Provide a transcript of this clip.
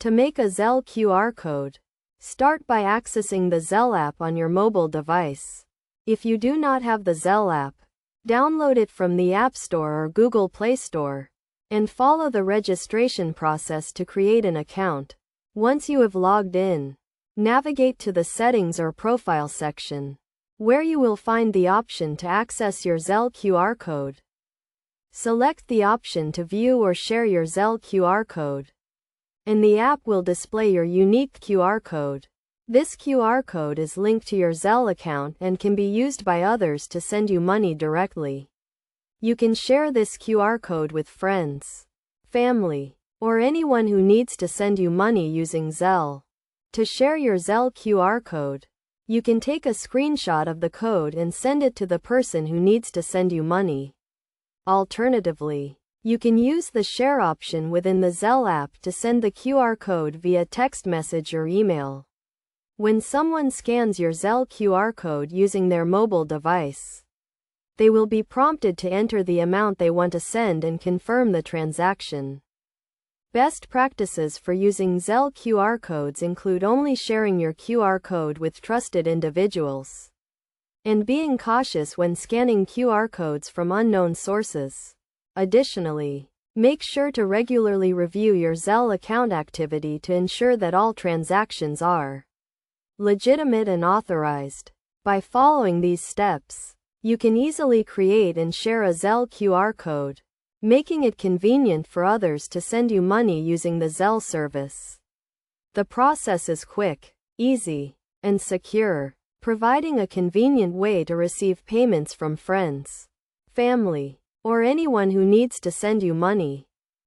To make a Zelle QR code, start by accessing the Zelle app on your mobile device. If you do not have the Zelle app, download it from the App Store or Google Play Store, and follow the registration process to create an account. Once you have logged in, navigate to the Settings or Profile section, where you will find the option to access your Zelle QR code. Select the option to view or share your Zelle QR code, and the app will display your unique QR code. This QR code is linked to your Zelle account and can be used by others to send you money directly. You can share this QR code with friends, family, or anyone who needs to send you money using Zelle. To share your Zelle QR code, you can take a screenshot of the code and send it to the person who needs to send you money. Alternatively, you can use the share option within the Zelle app to send the QR code via text message or email. When someone scans your Zelle QR code using their mobile device, they will be prompted to enter the amount they want to send and confirm the transaction. Best practices for using Zelle QR codes include only sharing your QR code with trusted individuals, and being cautious when scanning QR codes from unknown sources. Additionally, make sure to regularly review your Zelle account activity to ensure that all transactions are legitimate and authorized. By following these steps, you can easily create and share a Zelle QR code, making it convenient for others to send you money using the Zelle service. The process is quick, easy, and secure, providing a convenient way to receive payments from friends, family, or anyone who needs to send you money.